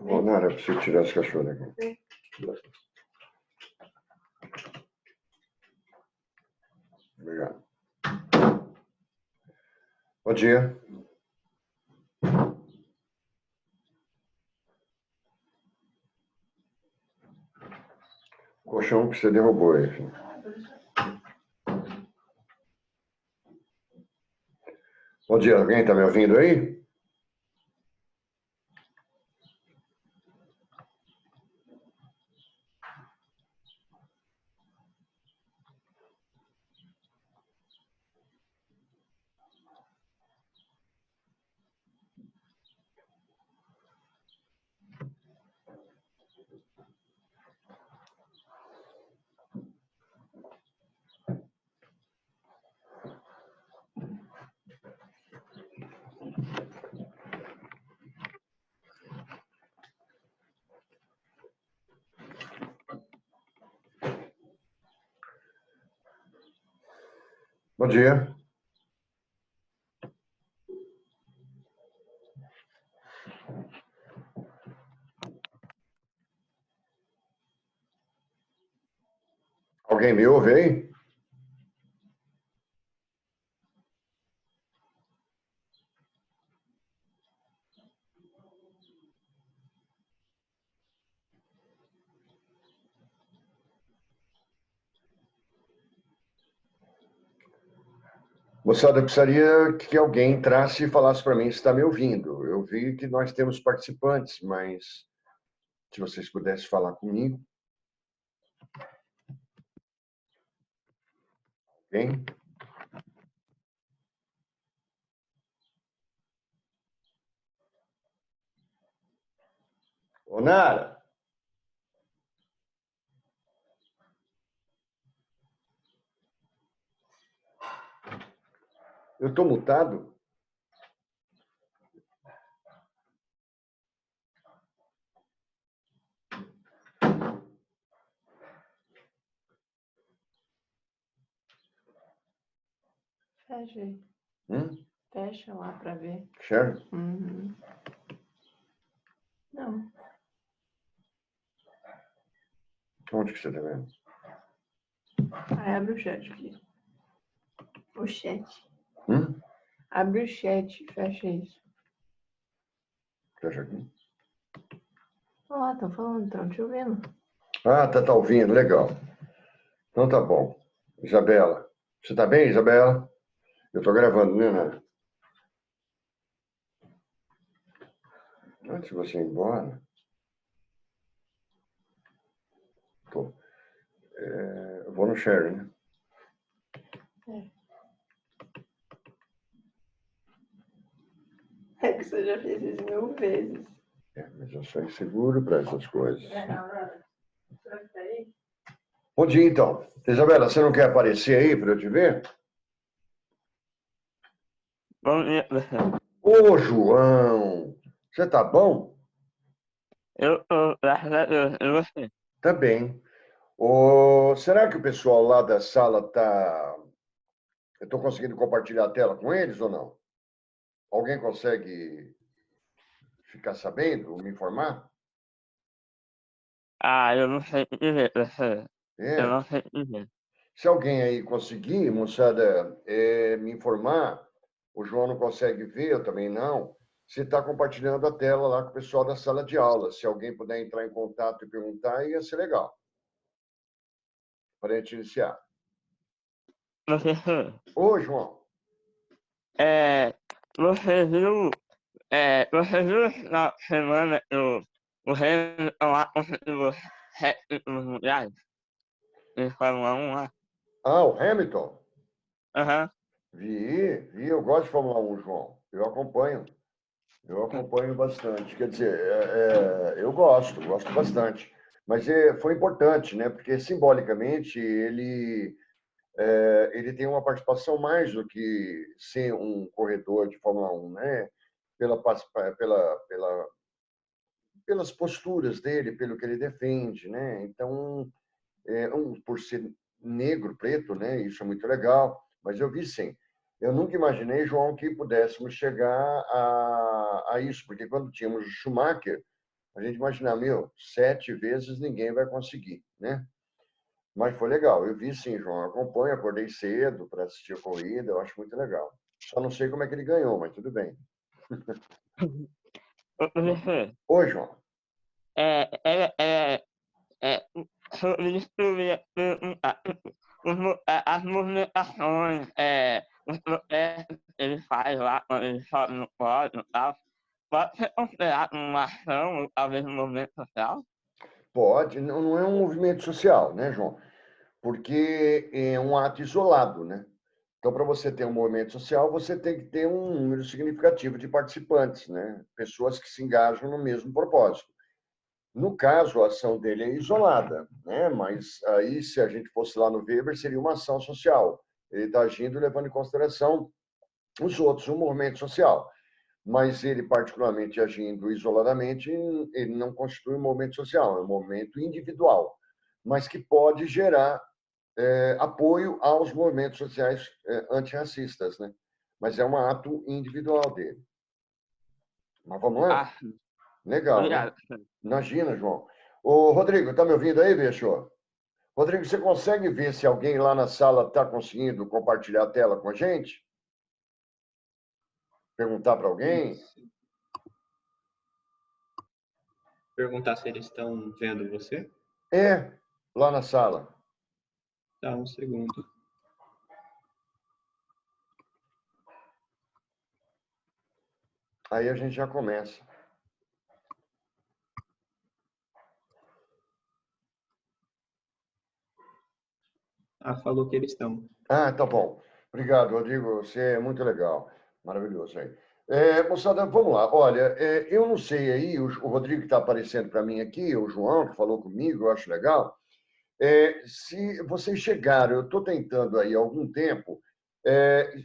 Oh, Nara, eu preciso tirar esse cachorro daqui. Obrigado. Bom dia. Colchão que você derrubou aí, filho. Bom dia, alguém está me ouvindo aí? Bom dia. Alguém me ouve aí? Moçada, eu precisaria que alguém entrasse e falasse para mim se está me ouvindo. Eu vi que nós temos participantes, mas se vocês pudessem falar comigo. Alguém? Ô, Nara. Eu estou mutado? Fecha aí. Fecha lá para ver. Share? Uhum. Não. Onde que você está vendo? Aí abre o chat aqui. O chat. Hum? Abre o chat, fecha isso. Fecha aqui. Ó, tô falando, estão te ouvindo. Ah, tá ouvindo, legal. Então tá bom. Isabela. Você tá bem, Isabela? Eu tô gravando, né, Nara? Antes de você ir embora. Tô. Eu vou no share, né? É que você já fez isso 1000 vezes. Mas eu sou inseguro para essas coisas. Será que tá aí? Bom dia, então. Isabela, você não quer aparecer aí para eu te ver? Bom dia. Ô, João! Você tá bom? Eu tô, graças a Deus, e você? Tá bem. Será que o pessoal lá da sala tá... Eu tô conseguindo compartilhar a tela com eles ou não? Alguém consegue ficar sabendo, me informar? Ah, eu não sei o que dizer, professor. Eu É. não sei o que dizer. Se alguém aí conseguir, moçada, me informar, o João não consegue ver, eu também não, você está compartilhando a tela lá com o pessoal da sala de aula. Se alguém puder entrar em contato e perguntar, ia ser legal. Para a gente iniciar. Professor, Ô, João. você viu, você viu esse final de semana que o Hamilton lá conseguiu 7 títulos mundiais em Fórmula 1 lá? Ah, o Hamilton? Aham. Vi, eu gosto de Fórmula 1, João. Eu acompanho bastante. Quer dizer, eu gosto bastante. Mas foi importante, né? Porque simbolicamente ele tem uma participação mais do que ser um corredor de Fórmula 1, né? Pela, pela, pela, pelas posturas dele, pelo que ele defende, né? Então, por ser negro, preto, né? Isso é muito legal. Mas eu vi sim. Eu nunca imaginei, João, que pudéssemos chegar a isso, porque quando tínhamos o Schumacher, A gente imaginar, 7 vezes ninguém vai conseguir, né? Mas foi legal. Eu vi sim, João. Acompanho, acordei cedo para assistir a corrida. Eu acho muito legal. Só não sei como é que ele ganhou, mas tudo bem. Ô, professor, Oi, João. sobre isso que eu ia perguntar. As movimentações, os protestos que ele faz lá quando ele sobe no pódio e tal, pode ser considerado uma ação, ou talvez um movimento social? Pode, não é um movimento social, né, João? Porque é um ato isolado, né? Então, para você ter um movimento social, você tem que ter um número significativo de participantes, né? Pessoas que se engajam no mesmo propósito. No caso, a ação dele é isolada, né? Mas aí, se a gente fosse lá no Weber, seria uma ação social. Ele está agindo levando em consideração os outros, um movimento social. Mas ele, particularmente agindo isoladamente, ele não constitui um movimento social, é um movimento individual, mas que pode gerar apoio aos movimentos sociais antirracistas, né? Mas é um ato individual dele. Mas vamos lá? Ah, Legal, né? obrigado. Imagina, João. Ô, Rodrigo, tá me ouvindo aí, bicho? Rodrigo, você consegue ver se alguém lá na sala está conseguindo compartilhar a tela com a gente? Perguntar para alguém? Perguntar se eles estão vendo você? É, lá na sala. Tá, um segundo. Aí a gente já começa. Ah, falou que eles estão. Ah, tá bom. Obrigado, Rodrigo. Você é muito legal. Maravilhoso aí. Moçada, vamos lá. Olha, eu não sei aí, o Rodrigo que está aparecendo para mim aqui, o João, que falou comigo, eu acho legal. Se vocês chegaram, eu estou tentando aí há algum tempo,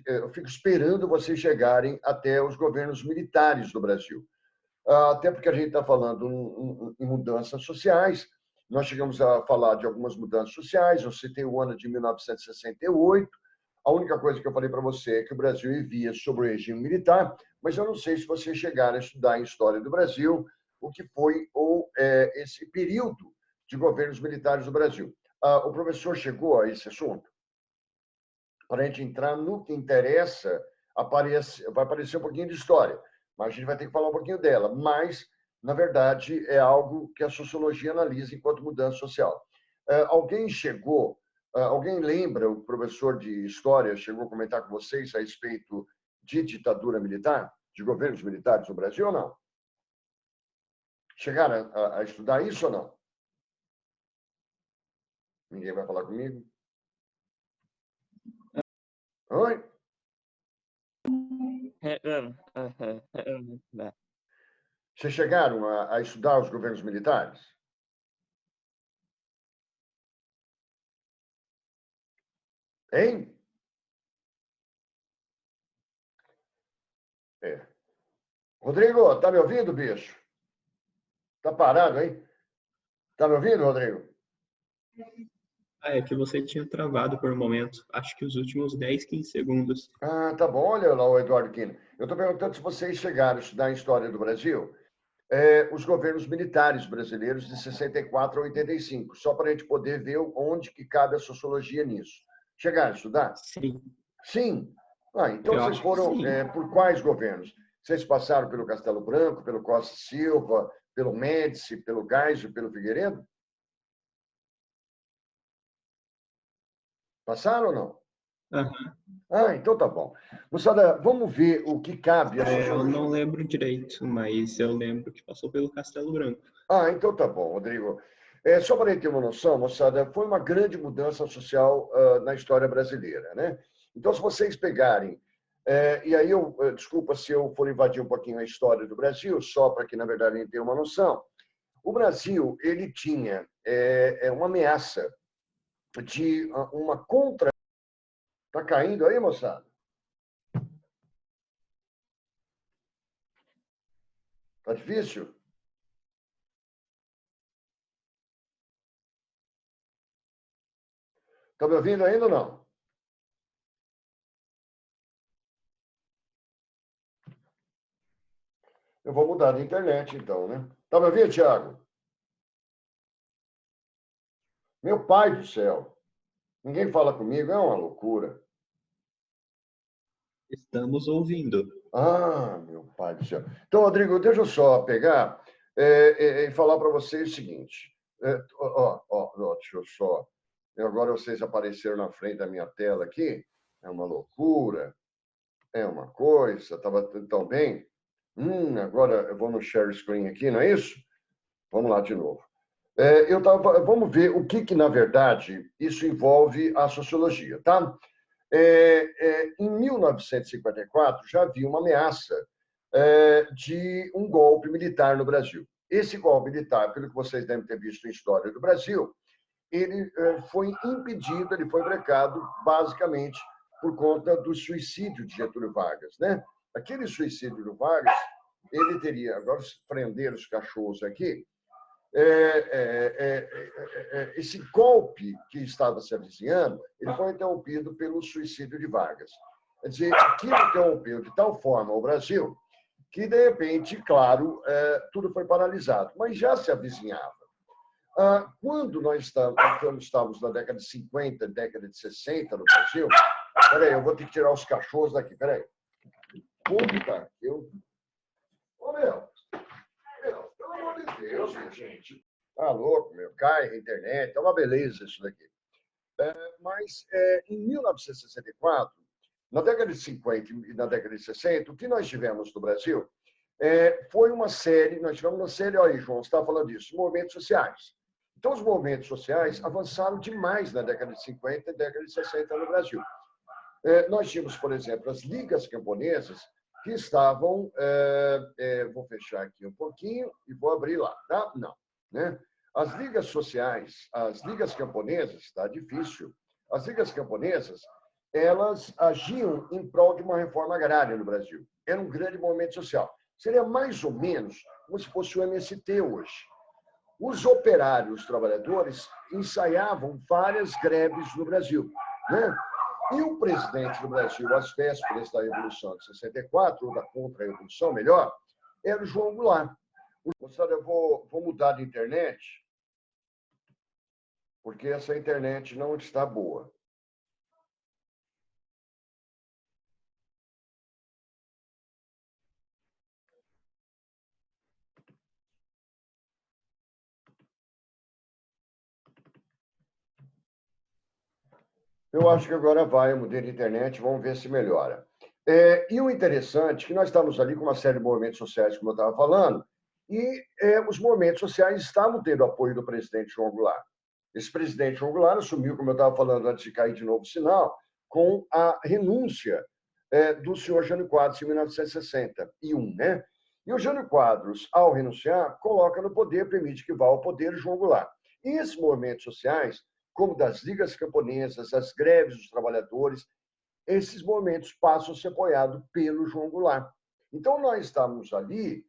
eu fico esperando vocês chegarem até os governos militares do Brasil. Até porque a gente está falando em mudanças sociais, nós chegamos a falar de algumas mudanças sociais, eu citei o ano de 1968, a única coisa que eu falei para você é que o Brasil vivia sob o regime militar, mas eu não sei se vocês chegaram a estudar em História do Brasil o que foi esse período de governos militares do Brasil. O professor chegou a esse assunto? Para a gente entrar no que interessa, vai aparecer um pouquinho de história, mas a gente vai ter que falar um pouquinho dela. Mas, na verdade, é algo que a sociologia analisa enquanto mudança social. Alguém chegou, alguém lembra, o professor de história chegou a comentar com vocês a respeito de ditadura militar, de governos militares no Brasil ou não? Chegaram a estudar isso ou não? Ninguém vai falar comigo? Oi? Vocês chegaram a estudar os governos militares? Hein? Rodrigo, tá me ouvindo, bicho? Tá parado, hein? Tá me ouvindo, Rodrigo? Ah, é que você tinha travado por um momento. Acho que os últimos 10, 15 segundos. Ah, tá bom. Olha lá o Eduardo Quino. Eu estou perguntando se vocês chegaram a estudar a história do Brasil, os governos militares brasileiros de 64 a 85, só para a gente poder ver onde que cabe a sociologia nisso. Chegaram a estudar? Sim, Sim. Então eu vocês acho que foram sim. por quais governos? Vocês passaram pelo Castelo Branco, pelo Costa Silva, pelo Médici, pelo Geisel, pelo Figueiredo? Passaram ou não? Aham. Então tá bom. Moçada, vamos ver o que cabe à Eu sociologia. não lembro direito, mas eu lembro que passou pelo Castelo Branco. Então tá bom, Rodrigo. Só para a gente ter uma noção, moçada, foi uma grande mudança social na história brasileira, né? Então, se vocês pegarem, e aí desculpa se eu for invadir um pouquinho a história do Brasil, só para que, na verdade, a gente tenha uma noção. O Brasil, ele tinha uma ameaça de uma contra... Tá caindo aí, moçada? Tá difícil? Tá me ouvindo ainda ou não? Eu vou mudar de internet, então, né? Tá me ouvindo, Thiago? Meu pai do céu. Ninguém fala comigo, é uma loucura. Estamos ouvindo. Ah, meu pai do céu. Então, Rodrigo, deixa eu só pegar e falar para vocês o seguinte. Deixa eu só. Agora vocês apareceram na frente da minha tela aqui. É uma loucura. É uma coisa. Estava tão bem. Agora eu vou no share screen aqui, não é isso? Vamos lá de novo. Vamos ver o que, na verdade, isso envolve a sociologia, tá? Em 1954, já havia uma ameaça de um golpe militar no Brasil. Esse golpe militar, pelo que vocês devem ter visto em História do Brasil, ele foi impedido, ele foi brecado, basicamente, por conta do suicídio de Getúlio Vargas, né? Aquele suicídio do Vargas, ele teria... Agora, prender os cachorros aqui. Esse golpe que estava se avizinhando, ele foi interrompido pelo suicídio de Vargas. Quer dizer, aquilo interrompeu de tal forma o Brasil que, de repente, claro, tudo foi paralisado, mas já se avizinhava. Quando nós estávamos na década de 50, década de 60 no Brasil... Peraí, eu vou ter que tirar os cachorros daqui, peraí. Puta, Ô, meu, pelo amor de Deus, minha gente. Tá louco, meu. Cai a internet. É uma beleza isso daqui. Mas em 1964, na década de 50 e na década de 60, o que nós tivemos no Brasil foi uma série, nós tivemos uma série, olha aí, João, você estava falando disso, movimentos sociais. Então, os movimentos sociais avançaram demais na década de 50 e década de 60 no Brasil. Nós tínhamos, por exemplo, as ligas camponesas, que estavam... vou fechar aqui um pouquinho e vou abrir lá, tá? Não, né? As ligas sociais, as ligas camponesas, está difícil. As ligas camponesas, elas agiam em prol de uma reforma agrária no Brasil. Era um grande movimento social. Seria mais ou menos como se fosse o MST hoje. Os operários, os trabalhadores, ensaiavam várias greves no Brasil, né? E o presidente do Brasil, às vésperas da Revolução de 64, ou da Contra-Revolução, melhor, era o João Goulart. Moçada, eu vou mudar de internet, porque essa internet não está boa. Eu acho que agora vai, eu mudei de internet, vamos ver se melhora. E o interessante é que nós estamos ali com uma série de movimentos sociais, como eu estava falando, e os movimentos sociais estavam tendo apoio do presidente João Goulart. Esse presidente João Goulart assumiu, como eu estava falando antes de cair de novo o sinal, com a renúncia do senhor Jânio Quadros em 1961, né? E o Jânio Quadros, ao renunciar, coloca no poder, permite que vá ao poder João Goulart. E esses movimentos sociais, como das ligas camponesas, as greves dos trabalhadores, esses movimentos passam a ser apoiados pelo João Goulart. Então, nós estamos ali,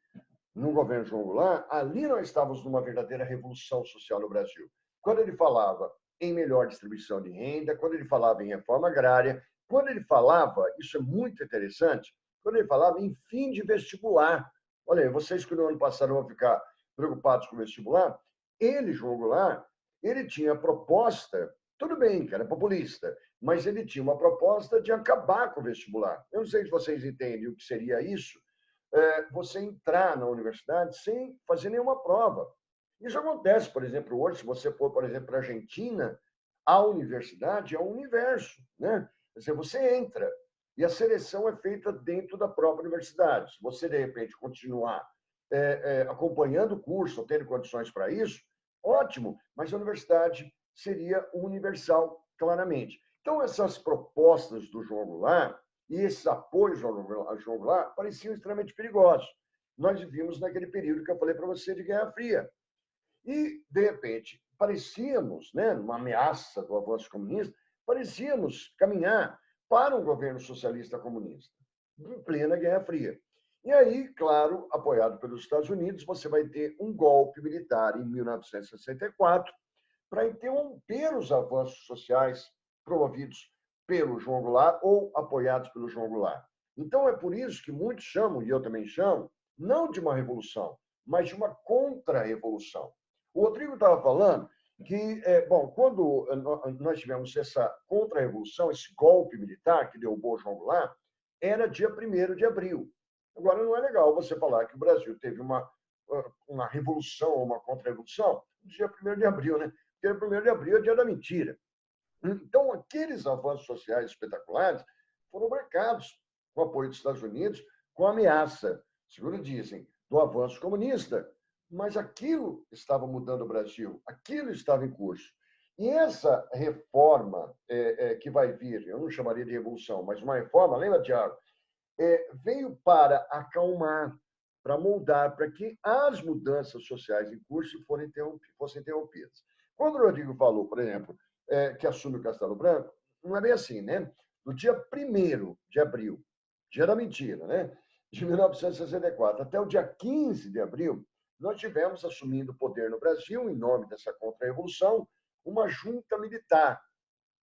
no governo João Goulart, ali nós estávamos numa verdadeira revolução social no Brasil. Quando ele falava em melhor distribuição de renda, quando ele falava em reforma agrária, quando ele falava, isso é muito interessante, quando ele falava em fim de vestibular. Olha aí, vocês que no ano passado vão ficar preocupados com o vestibular, ele, João Goulart, ele tinha a proposta, tudo bem, que era populista, mas ele tinha uma proposta de acabar com o vestibular. Eu não sei se vocês entendem o que seria isso, você entrar na universidade sem fazer nenhuma prova. Isso acontece, por exemplo, hoje, se você for, por exemplo, para a Argentina, a universidade é um universo, né? Quer dizer, você entra e a seleção é feita dentro da própria universidade. Se você, de repente, continuar acompanhando o curso, ou tendo condições para isso, ótimo, mas a universidade seria universal, claramente. Então, essas propostas do João Goulart e esses apoios ao João Goulart pareciam extremamente perigosos. Nós vivíamos naquele período que eu falei para você de Guerra Fria. E, de repente, parecíamos, né, numa ameaça do avanço comunista, parecíamos caminhar para um governo socialista comunista, em plena Guerra Fria. E aí, claro, apoiado pelos Estados Unidos, você vai ter um golpe militar em 1964 para interromper os avanços sociais promovidos pelo João Goulart ou apoiados pelo João Goulart. Então, é por isso que muitos chamam, e eu também chamo, não de uma revolução, mas de uma contra-revolução. O Rodrigo estava falando que, bom, quando nós tivemos essa contra-revolução, esse golpe militar que derrubou o João Goulart, era dia 1º de abril. Agora, não é legal você falar que o Brasil teve uma revolução ou uma contra-revolução no dia 1º de abril, né? Porque 1º de abril é dia da mentira. Então, aqueles avanços sociais espetaculares foram marcados com o apoio dos Estados Unidos, com a ameaça, segundo dizem, do avanço comunista. Mas aquilo estava mudando o Brasil, aquilo estava em curso. E essa reforma que vai vir, eu não chamaria de revolução, mas uma reforma, lembra, Tiago? Veio para acalmar, para moldar, para que as mudanças sociais em curso fossem interrompidas. Quando o Rodrigo falou, por exemplo, que assume o Castelo Branco, não é bem assim, né? No dia 1º de abril, dia da mentira, né? De 1964, até o dia 15 de abril, nós tivemos assumindo o poder no Brasil, em nome dessa contra-revolução, uma junta militar.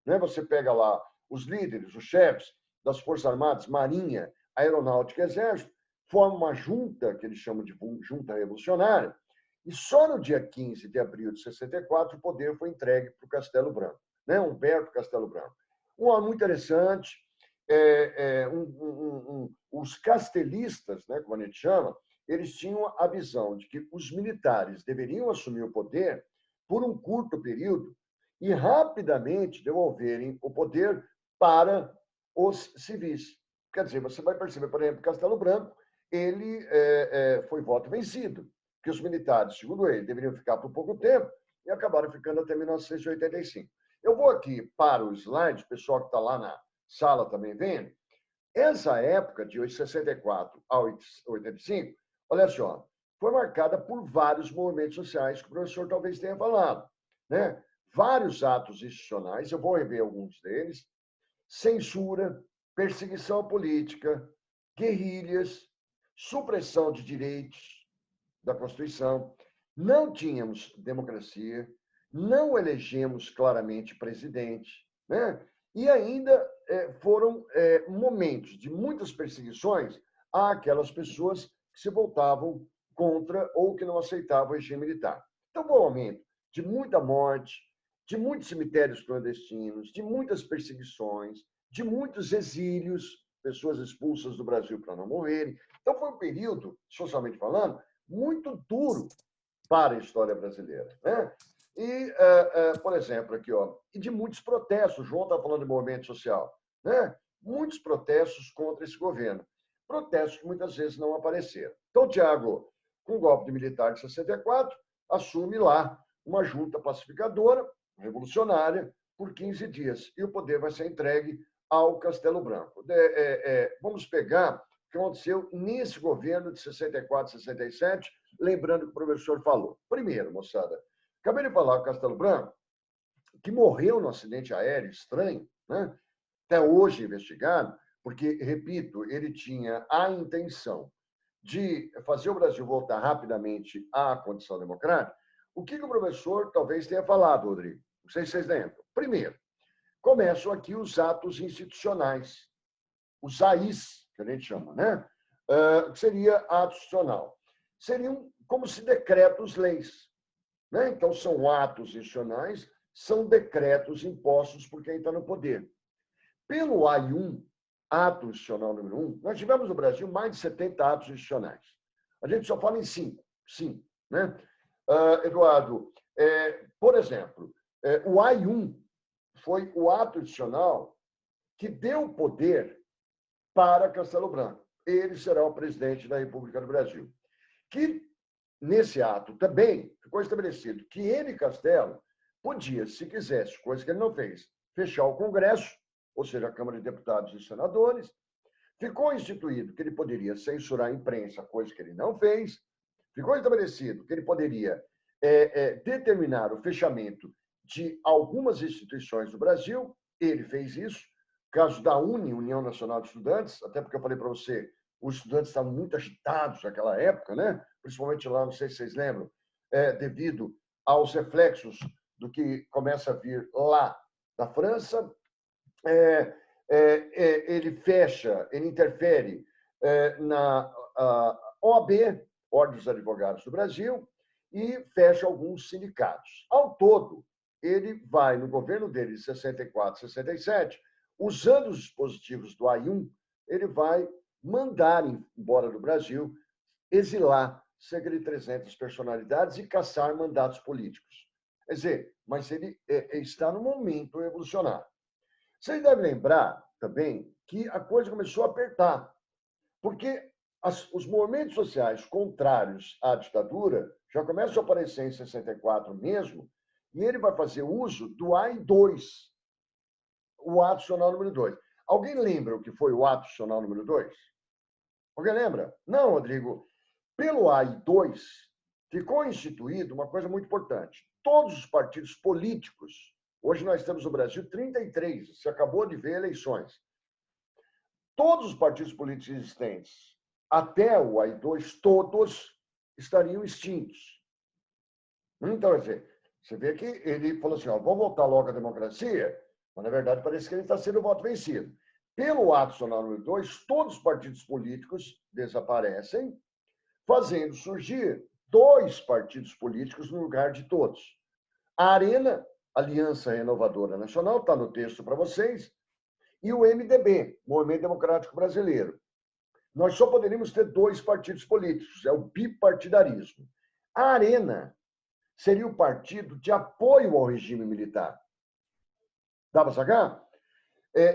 Né? Você pega lá os líderes, os chefes das Forças Armadas, Marinha, Aeronáutica e Exército, formam uma junta, que eles chamam de junta revolucionária, e só no dia 15 de abril de 64 o poder foi entregue para o Castelo Branco, né? Humberto Castelo Branco. Um homem muito interessante, os castelistas, né, como a gente chama, eles tinham a visão de que os militares deveriam assumir o poder por um curto período e rapidamente devolverem o poder para os civis. Quer dizer, você vai perceber, por exemplo, Castelo Branco, ele foi voto vencido, que os militares, segundo ele, deveriam ficar por pouco tempo e acabaram ficando até 1985. Eu vou aqui para o slide, o pessoal que está lá na sala também vendo. Essa época, de 64 a 85, olha só, foi marcada por vários movimentos sociais que o professor talvez tenha falado, né? Vários atos institucionais, eu vou rever alguns deles: censura, perseguição política, guerrilhas, supressão de direitos da Constituição, não tínhamos democracia, não elegemos claramente presidente, né? E ainda foram momentos de muitas perseguições àquelas pessoas que se voltavam contra ou que não aceitavam o regime militar. Então, foi um momento de muita morte, de muitos cemitérios clandestinos, de muitas perseguições, de muitos exílios, pessoas expulsas do Brasil para não morrerem. Então, foi um período, socialmente falando, muito duro para a história brasileira, né? E, por exemplo, aqui, ó, e de muitos protestos. O João está falando de movimento social, né? Muitos protestos contra esse governo. Protestos que muitas vezes não apareceram. Então, Tiago, com o golpe militar de 64, assume lá uma junta pacificadora, revolucionária, por 15 dias. E o poder vai ser entregue ao Castelo Branco. Vamos pegar o que aconteceu nesse governo de 64, 67, lembrando que o professor falou. Primeiro, moçada, acabei de falar com o Castelo Branco, que morreu num acidente aéreo estranho, né? Até hoje investigado, porque, repito, ele tinha a intenção de fazer o Brasil voltar rapidamente à condição democrática. O que o professor talvez tenha falado, Rodrigo? Não sei se vocês lembram. Primeiro, começam aqui os atos institucionais, os AIs, que a gente chama, né? Que seria ato institucional. Seriam como se decretos-leis, né? Então, são atos institucionais, são decretos impostos por quem está no poder. Pelo AI1, ato institucional número 1, nós tivemos no Brasil mais de 70 atos institucionais. A gente só fala em 5, né? Eduardo, por exemplo, o AI1 foi o ato institucional que deu poder para Castelo Branco. Ele será o presidente da República do Brasil. Que, nesse ato, também ficou estabelecido que ele, Castelo, podia, se quisesse, coisa que ele não fez, fechar o Congresso, ou seja, a Câmara de Deputados e Senadores. Ficou instituído que ele poderia censurar a imprensa, coisa que ele não fez. Ficou estabelecido que ele poderia determinar o fechamento de algumas instituições do Brasil. Ele fez isso. Caso da União Nacional de Estudantes, até porque eu falei para você, os estudantes estavam muito agitados naquela época, né? Principalmente lá, não sei se vocês lembram, devido aos reflexos do que começa a vir lá da França. Ele fecha, ele interfere OAB, Ordem dos Advogados do Brasil, e fecha alguns sindicatos. Ao todo, ele vai, no governo dele, de 64, 67, usando os dispositivos do AI-1, ele vai mandar embora do Brasil, exilar cerca de 300 personalidades e caçar mandatos políticos. Quer dizer, mas ele está no momento evolucionário. Vocês devem lembrar também que a coisa começou a apertar, porque os movimentos sociais contrários à ditadura já começam a aparecer em 64 mesmo, e ele vai fazer uso do AI-2, o ato institucional número 2. Alguém lembra o que foi o ato institucional número 2? Alguém lembra? Não, Rodrigo. Pelo AI-2, ficou instituído uma coisa muito importante. Todos os partidos políticos, hoje nós temos no Brasil 33, você acabou de ver eleições. Todos os partidos políticos existentes, até o AI-2, todos estariam extintos. Então, quer dizer, você vê que ele falou assim, vamos voltar logo à democracia, mas, na verdade, parece que ele está sendo o voto vencido. Pelo ato institucional número 2, todos os partidos políticos desaparecem, fazendo surgir 2 partidos políticos no lugar de todos. A Arena, Aliança Renovadora Nacional, está no texto para vocês, e o MDB, Movimento Democrático Brasileiro. Nós só poderíamos ter 2 partidos políticos, é o bipartidarismo. A Arena seria o partido de apoio ao regime militar. Dá para sacar?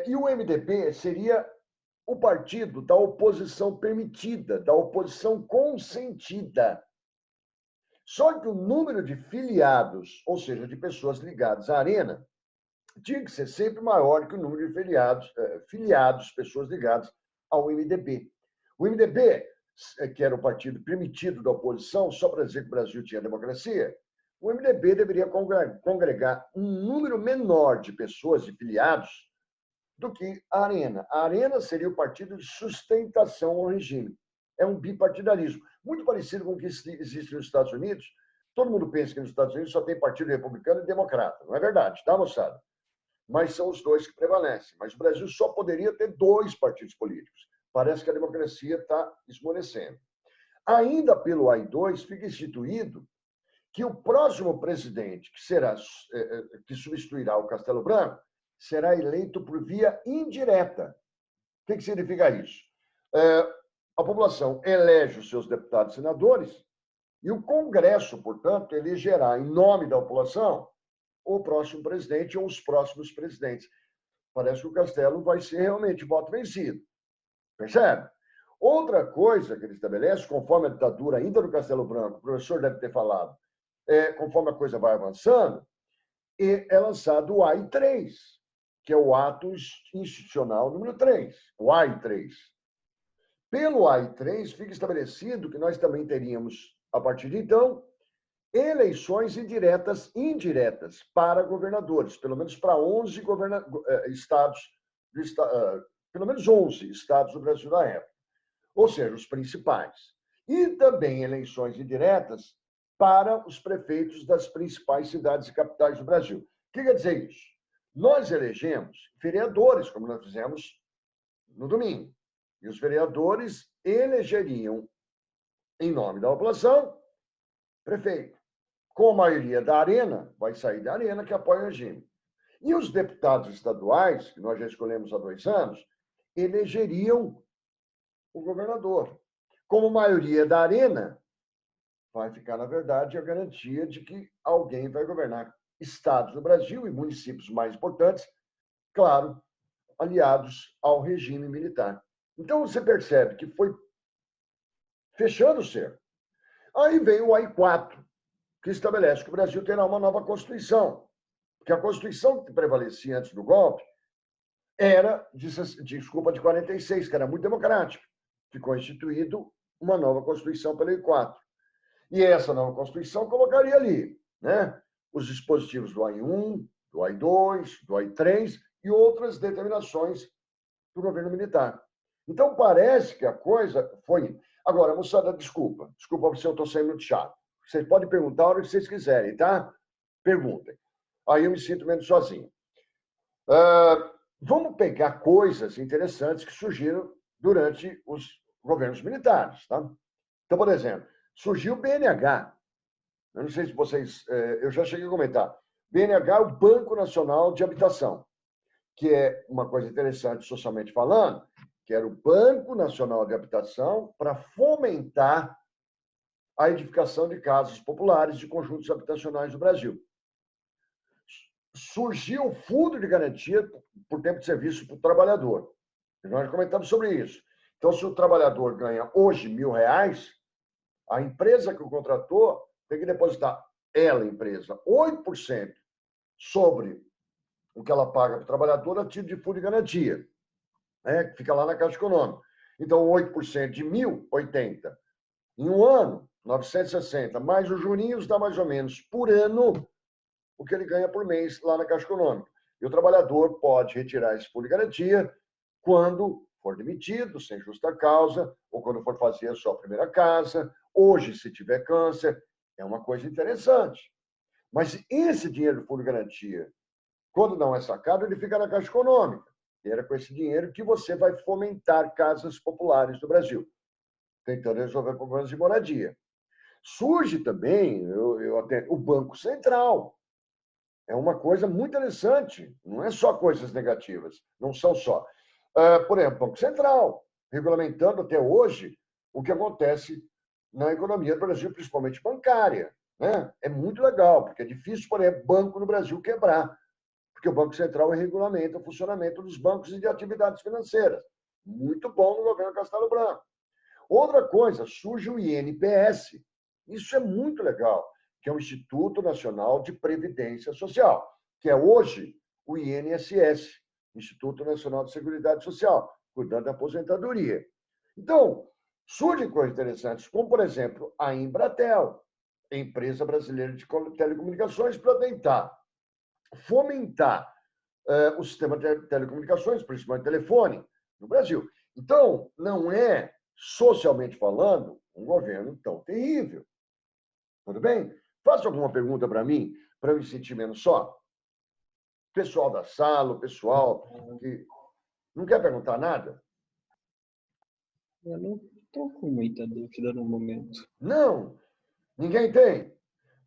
E o MDB seria o partido da oposição permitida, da oposição consentida. Só que o número de filiados, ou seja, de pessoas ligadas à Arena, tinha que ser sempre maior que o número de filiados, pessoas ligadas ao MDB. O MDB, que era o partido permitido da oposição, só para dizer que o Brasil tinha democracia, o MDB deveria congregar um número menor de pessoas, de filiados, do que a Arena. A Arena seria o partido de sustentação ao regime. É um bipartidarismo, muito parecido com o que existe nos Estados Unidos. Todo mundo pensa que nos Estados Unidos só tem partido republicano e democrata. Não é verdade, tá, moçada? Mas são os 2 que prevalecem. Mas o Brasil só poderia ter 2 partidos políticos. Parece que a democracia está esmorecendo. Ainda pelo AI-2, fica instituído que o próximo presidente, que substituirá o Castelo Branco, será eleito por via indireta. O que significa isso? A população elege os seus deputados e senadores e o Congresso, portanto, elegerá, em nome da população, o próximo presidente ou os próximos presidentes. Parece que o Castelo vai ser realmente voto vencido. Percebe? Outra coisa que ele estabelece, conforme a ditadura ainda do Castelo Branco, o professor deve ter falado, conforme a coisa vai avançando, é lançado o AI-3, que é o ato institucional número 3, o AI-3. Pelo AI-3, fica estabelecido que nós também teríamos, a partir de então, eleições indiretas para governadores, pelo menos para 11 estados, pelo menos 11 estados do Brasil na época, ou seja, os principais. E também eleições indiretas para os prefeitos das principais cidades e capitais do Brasil. O que quer dizer isso? Nós elegemos vereadores, como nós fizemos no domingo. E os vereadores elegeriam, em nome da população, prefeito. Com a maioria da Arena, vai sair da Arena que apoia o regime. E os deputados estaduais, que nós já escolhemos há 2 anos, elegeriam o governador. Como maioria da Arena, vai ficar, na verdade, a garantia de que alguém vai governar estados do Brasil e municípios mais importantes, claro, aliados ao regime militar. Então, você percebe que foi fechando o cerco. Aí vem o AI-4, que estabelece que o Brasil terá uma nova Constituição. Porque a Constituição que prevalecia antes do golpe era, de 46, que era muito democrática. Ficou instituído uma nova Constituição pelo AI-4. E essa nova Constituição colocaria ali, né, os dispositivos do AI-1, do AI-2, do AI-3 e outras determinações do governo militar. Então, parece que a coisa foi... Agora, moçada, desculpa se eu estou sendo muito chato. Vocês podem perguntar a hora que vocês quiserem, tá? Perguntem. Aí eu me sinto menos sozinho. Vamos pegar coisas interessantes que surgiram durante os governos militares, tá? Então, por exemplo, surgiu o BNH. Eu não sei se vocês... Eu já cheguei a comentar. BNH é o Banco Nacional de Habitação, que é uma coisa interessante socialmente falando, que era o Banco Nacional de Habitação para fomentar a edificação de casas populares de conjuntos habitacionais no Brasil. Surgiu o Fundo de Garantia por Tempo de Serviço para o Trabalhador. E nós comentamos sobre isso. Então, se o trabalhador ganha hoje R$1.000, a empresa que o contratou tem que depositar, ela, empresa, 8% sobre o que ela paga para o trabalhador a título de fundo de garantia, né? Que fica lá na Caixa Econômica. Então, 8% de 1.080. Em um ano, 960, mais os jurinhos dá mais ou menos por ano o que ele ganha por mês lá na Caixa Econômica. E o trabalhador pode retirar esse fundo de garantia quando for demitido, sem justa causa, ou quando for fazer a sua primeira casa, hoje, se tiver câncer. É uma coisa interessante. Mas esse dinheiro do fundo de garantia, quando não é sacado, ele fica na Caixa Econômica. E era com esse dinheiro que você vai fomentar casas populares no Brasil, tentando resolver problemas de moradia. Surge também o Banco Central. É uma coisa muito interessante. Não é só coisas negativas. Não são só. Por exemplo, Banco Central, regulamentando até hoje o que acontece na economia do Brasil, principalmente bancária, né? É muito legal, porque é difícil, por exemplo, banco no Brasil quebrar, porque o Banco Central regulamenta o funcionamento dos bancos e de atividades financeiras. Muito bom no governo Castelo Branco. Outra coisa, surge o INPS. Isso é muito legal, que é o Instituto Nacional de Previdência Social, que é hoje o INSS, Instituto Nacional de Seguridade Social, cuidando da aposentadoria. Então, surgem coisas interessantes, como, por exemplo, a Embratel, empresa brasileira de telecomunicações, para tentar fomentar o sistema de telecomunicações, principalmente telefone, no Brasil. Então, não é, socialmente falando, um governo tão terrível. Tudo bem? Faça alguma pergunta para mim, para eu me sentir menos só. Pessoal da sala, o pessoal que não quer perguntar nada? Eu não estou com muita dúvida no momento. Não, ninguém tem.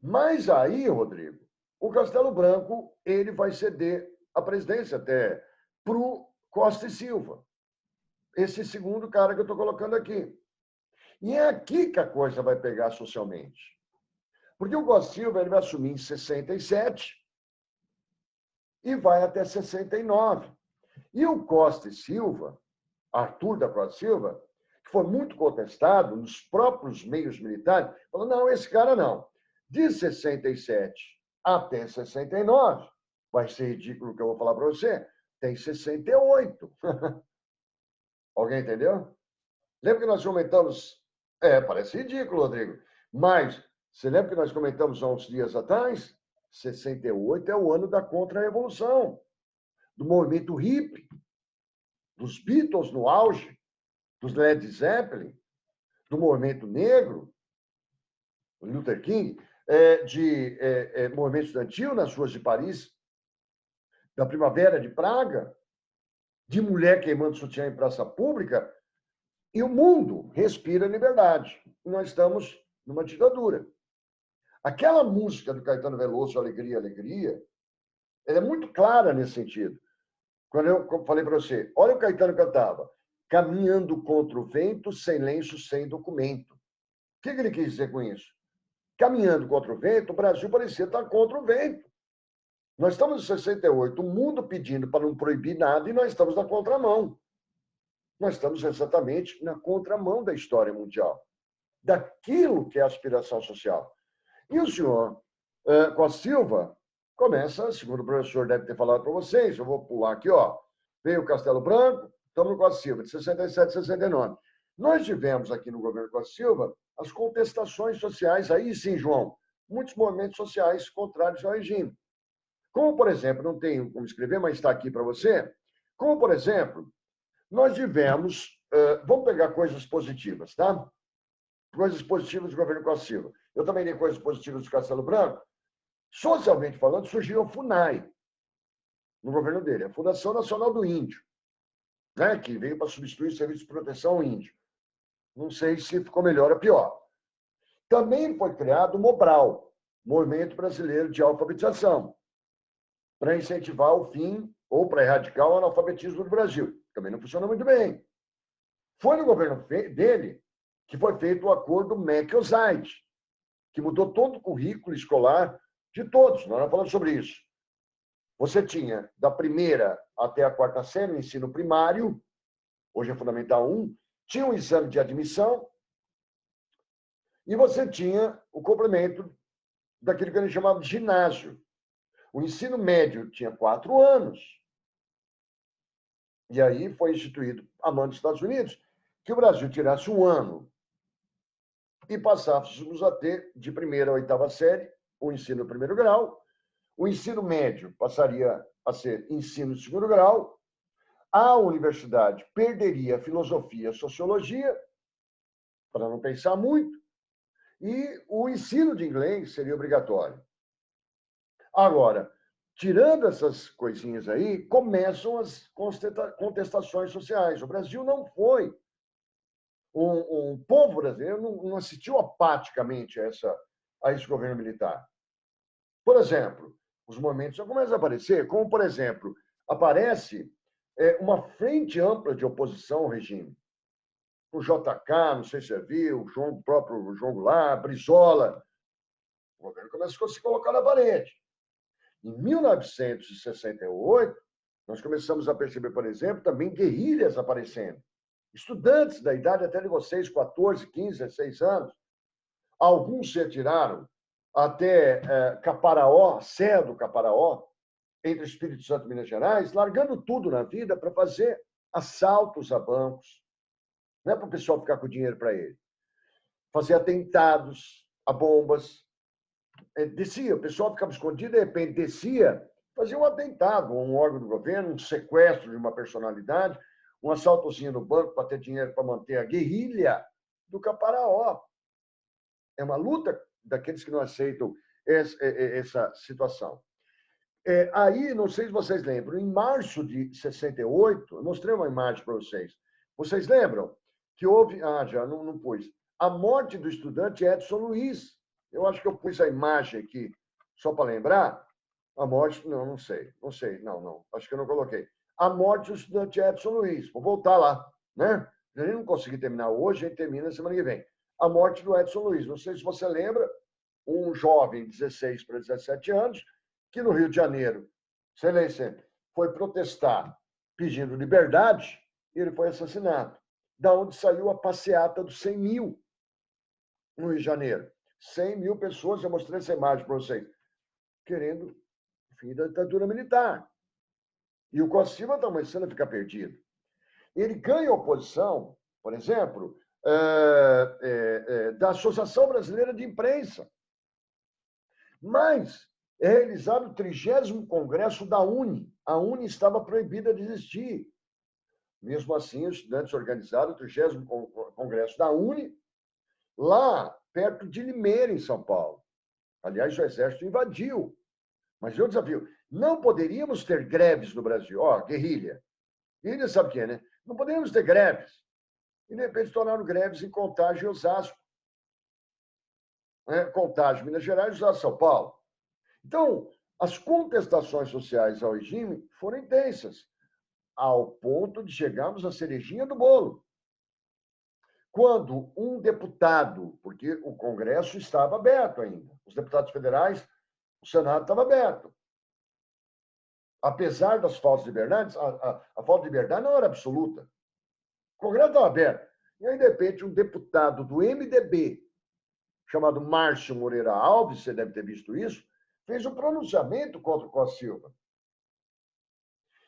Mas aí, Rodrigo, o Castelo Branco ele vai ceder a presidência até para o Costa e Silva, esse segundo cara que eu estou colocando aqui. E é aqui que a coisa vai pegar socialmente. Porque o Costa e Silva ele vai assumir em 67 e vai até 69. E o Costa e Silva, Arthur da Costa e Silva, que foi muito contestado nos próprios meios militares, falou, não, esse cara não. De 67 até 69, vai ser ridículo o que eu vou falar para você, tem 68. Alguém entendeu? Lembra que nós comentamos... parece ridículo, Rodrigo, mas você lembra que nós comentamos há uns dias atrás? 68 é o ano da contra-revolução, do movimento hippie, dos Beatles no auge, dos Led Zeppelin, do movimento negro, Luther King, de movimento estudantil nas ruas de Paris, da Primavera de Praga, de mulher queimando sutiã em praça pública, e o mundo respira liberdade. E nós estamos numa ditadura. Aquela música do Caetano Veloso, Alegria, Alegria, ela é muito clara nesse sentido. Quando eu falei para você, olha o Caetano cantava, caminhando contra o vento, sem lenço, sem documento. O que ele quis dizer com isso? Caminhando contra o vento, o Brasil parecia estar contra o vento. Nós estamos em 68, o mundo pedindo para não proibir nada e nós estamos na contramão. Nós estamos exatamente na contramão da história mundial, daquilo que é a aspiração social. E o senhor Costa Silva começa, segundo o professor deve ter falado para vocês, eu vou pular aqui, ó. Veio o Castelo Branco, estamos no Costa Silva, de 67 a 69. Nós tivemos aqui no governo Costa Silva as contestações sociais, aí sim, João, muitos movimentos sociais contrários ao regime. Como, por exemplo, não tenho como escrever, mas está aqui para você, como, por exemplo, nós tivemos, vamos pegar coisas positivas, tá? Coisas positivas do governo Costa Silva. Eu também dei coisas positivas do Castelo Branco. Socialmente falando, surgiu a FUNAI, no governo dele, a Fundação Nacional do Índio, né, que veio para substituir o Serviço de Proteção ao Índio. Não sei se ficou melhor ou pior. Também foi criado o Mobral, Movimento Brasileiro de Alfabetização, para incentivar o fim ou para erradicar o analfabetismo do Brasil. Também não funciona muito bem. Foi no governo dele que foi feito o acordo MEC-OSAID, que mudou todo o currículo escolar de todos. Nós não falamos sobre isso. Você tinha, da primeira até a quarta série, o ensino primário, hoje é Fundamental 1, tinha um exame de admissão e você tinha o complemento daquilo que a gente chamava de ginásio. O ensino médio tinha 4 anos. E aí foi instituído, a mão dos Estados Unidos, que o Brasil tirasse 1 ano e passássemos a ter, de primeira a oitava série, o ensino primeiro grau. O ensino médio passaria a ser ensino de segundo grau. A universidade perderia filosofia e sociologia, para não pensar muito, e o ensino de inglês seria obrigatório. Agora, tirando essas coisinhas aí, começam as contestações sociais. O Brasil não foi. O povo brasileiro não assistiu apaticamente a esse governo militar. Por exemplo, os movimentos já começam a aparecer, como, por exemplo, aparece uma frente ampla de oposição ao regime. O JK, não sei se você viu, o próprio João Goulart, Brizola. O governo começa a se colocar na parede. Em 1968, nós começamos a perceber, por exemplo, também guerrilhas aparecendo. Estudantes da idade até de vocês, 14, 15, 16 anos. Alguns se retiraram até Caparaó, Serra do Caparaó, entre Espírito Santo e Minas Gerais, largando tudo na vida para fazer assaltos a bancos. Não é para o pessoal ficar com dinheiro para ele. Fazer atentados a bombas. Descia, o pessoal ficava escondido, de repente descia, fazia um atentado, um órgão do governo, um sequestro de uma personalidade, um assaltozinho no banco para ter dinheiro para manter a guerrilha do Caparaó. É uma luta daqueles que não aceitam essa situação. Aí, não sei se vocês lembram, em março de 68, eu mostrei uma imagem para vocês. Vocês lembram que houve... já não pus. A morte do estudante Edson Luiz. Eu acho que eu pus a imagem aqui, só para lembrar. A morte... Não sei. Não. Acho que eu não coloquei. A morte do estudante Edson Luiz. Vou voltar lá, né? A gente não consegui terminar hoje, a gente termina semana que vem. A morte do Edson Luiz. Não sei se você lembra, um jovem de 16 para 17 anos, que no Rio de Janeiro, foi protestar pedindo liberdade, e ele foi assassinado. Da onde saiu a passeata dos 100 mil no Rio de Janeiro. 100 mil pessoas, eu mostrei essa imagem para vocês, querendo o fim da ditadura militar. E o Costa Silva está começando a ficar perdido. Ele ganha oposição, por exemplo, da Associação Brasileira de Imprensa. Mas é realizado o 30º Congresso da UNE. A UNE estava proibida de existir. Mesmo assim, os estudantes organizaram o 30º Congresso da UNE, lá perto de Limeira, em São Paulo. Aliás, o Exército invadiu. Mas eu desafio, não poderíamos ter greves no Brasil. Guerrilha. Guerrilha sabe o que é, né? Não poderíamos ter greves. E, de repente, tornaram greves em Contagem e Osasco. Contagem, Minas Gerais e Osasco, São Paulo. Então, as contestações sociais ao regime foram intensas, ao ponto de chegarmos à cerejinha do bolo. Quando um deputado, porque o Congresso estava aberto ainda, os deputados federais, o Senado estava aberto. Apesar das faltas de liberdade, a falta de liberdade não era absoluta. O Congresso estava aberto. E aí, de repente, um deputado do MDB, chamado Márcio Moreira Alves, você deve ter visto isso, fez um pronunciamento contra o Costa Silva.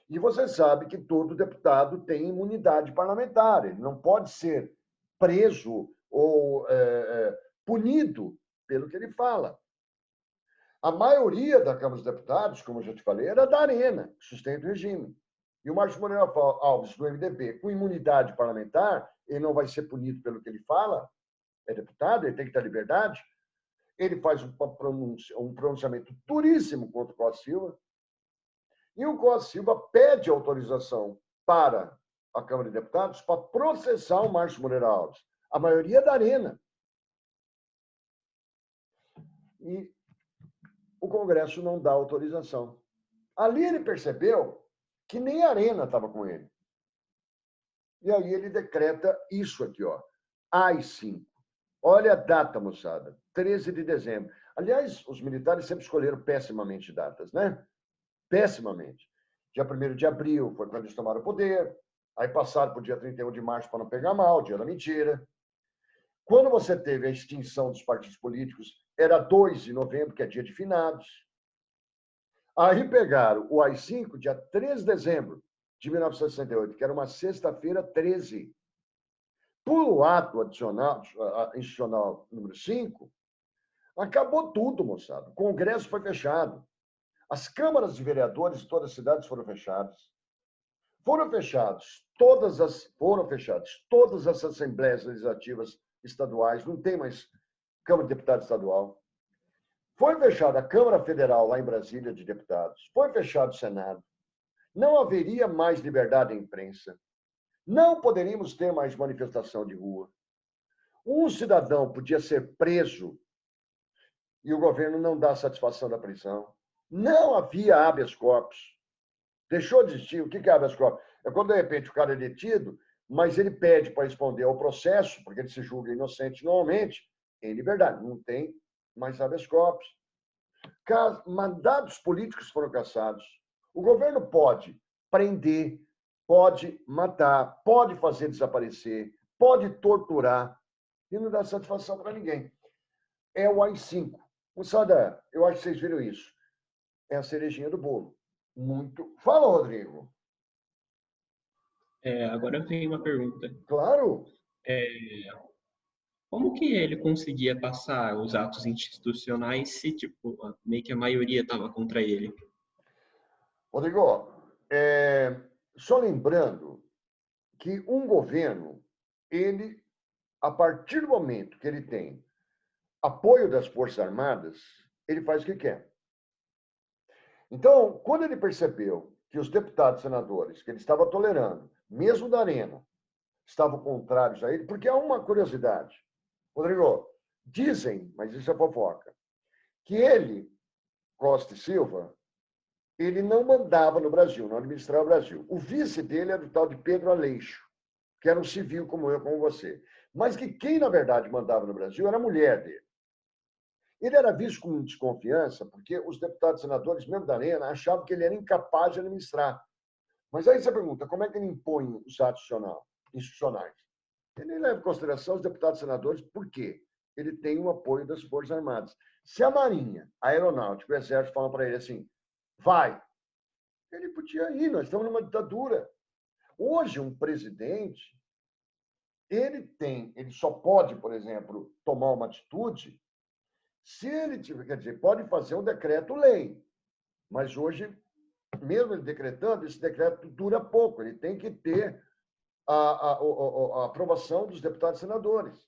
E você sabe que todo deputado tem imunidade parlamentar, ele não pode ser preso ou punido pelo que ele fala. A maioria da Câmara dos Deputados, como eu já te falei, era da Arena, que sustenta o regime. E o Márcio Moreira Alves, do MDB, com imunidade parlamentar, ele não vai ser punido pelo que ele fala, é deputado, ele tem que ter liberdade. Ele faz um pronunciamento duríssimo contra o Costa Silva, e o Costa Silva pede autorização para a Câmara de Deputados para processar o Márcio Moreira Alves. A maioria da Arena. E o Congresso não dá autorização. Ali ele percebeu que nem a Arena estava com ele. E aí ele decreta isso aqui, ó, AI-5. Olha a data, moçada, 13 de dezembro. Aliás, os militares sempre escolheram pessimamente datas, né? Pessimamente. Dia 1º de abril foi quando eles tomaram o poder, aí passaram para o dia 31 de março para não pegar mal, dia da mentira. Quando você teve a extinção dos partidos políticos, era 2 de novembro, que é dia de finados. Aí pegaram o AI-5, dia 13 de dezembro de 1968, que era uma sexta-feira 13. Por ato adicional, institucional número 5, acabou tudo, moçada. O Congresso foi fechado. As câmaras de vereadores de todas as cidades foram fechadas. Foram fechadas todas as assembleias legislativas estaduais, não tem mais Câmara de Deputados estadual. Foi fechada a Câmara Federal lá em Brasília de deputados. Foi fechado o Senado. Não haveria mais liberdade de imprensa. Não poderíamos ter mais manifestação de rua. Um cidadão podia ser preso e o governo não dá satisfação da prisão. Não havia habeas corpus. Deixou de existir. O que é habeas corpus? É quando, de repente, o cara é detido, mas ele pede para responder ao processo, porque ele se julga inocente normalmente, em liberdade. Não tem mais habeas corpus. Mandados políticos foram cassados. O governo pode prender, pode matar, pode fazer desaparecer, pode torturar e não dá satisfação para ninguém. É o AI-5. Moçada, eu acho que vocês viram isso. É a cerejinha do bolo. Muito. Fala, Rodrigo. Agora eu tenho uma pergunta. Claro. Como que ele conseguia passar os atos institucionais se, tipo, meio que a maioria estava contra ele? Rodrigo, só lembrando que um governo, ele, a partir do momento que ele tem apoio das Forças Armadas, ele faz o que quer. Então, quando ele percebeu que os deputados e senadores que ele estava tolerando, mesmo da Arena, estavam contrários a ele, porque há uma curiosidade. Rodrigo, dizem, mas isso é fofoca, que ele, Costa e Silva, ele não mandava no Brasil, não administrava o Brasil. O vice dele era o tal de Pedro Aleixo, que era um civil como eu, como você. Mas que quem, na verdade, mandava no Brasil era a mulher dele. Ele era visto com desconfiança, porque os deputados e senadores, mesmo da Arena, achavam que ele era incapaz de administrar. Mas aí você pergunta, como é que ele impõe os atos institucionais? Ele leva em consideração os deputados e senadores, por quê? Ele tem o apoio das Forças Armadas. Se a Marinha, a Aeronáutica, o Exército falam para ele assim, vai, ele podia ir, nós estamos numa ditadura. Hoje, um presidente, ele só pode, por exemplo, tomar uma atitude se ele tiver, quer dizer, pode fazer um decreto-lei, mas hoje, mesmo ele decretando, esse decreto dura pouco, ele tem que ter a aprovação dos deputados e senadores.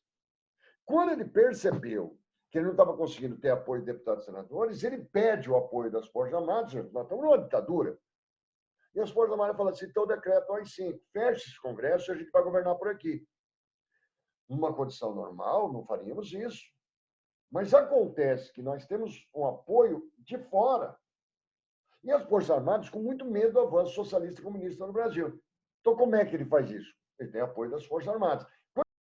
Quando ele percebeu que ele não estava conseguindo ter apoio de deputados e senadores, ele pede o apoio das Forças Armadas, nós estamos numa ditadura. E as Forças Armadas falam assim, então o decreto AI-5, fecha esse Congresso e a gente vai governar por aqui. Numa condição normal, não faríamos isso. Mas acontece que nós temos um apoio de fora. E as Forças Armadas com muito medo do avanço socialista e comunista no Brasil. Então, como é que ele faz isso? Ele tem apoio das Forças Armadas.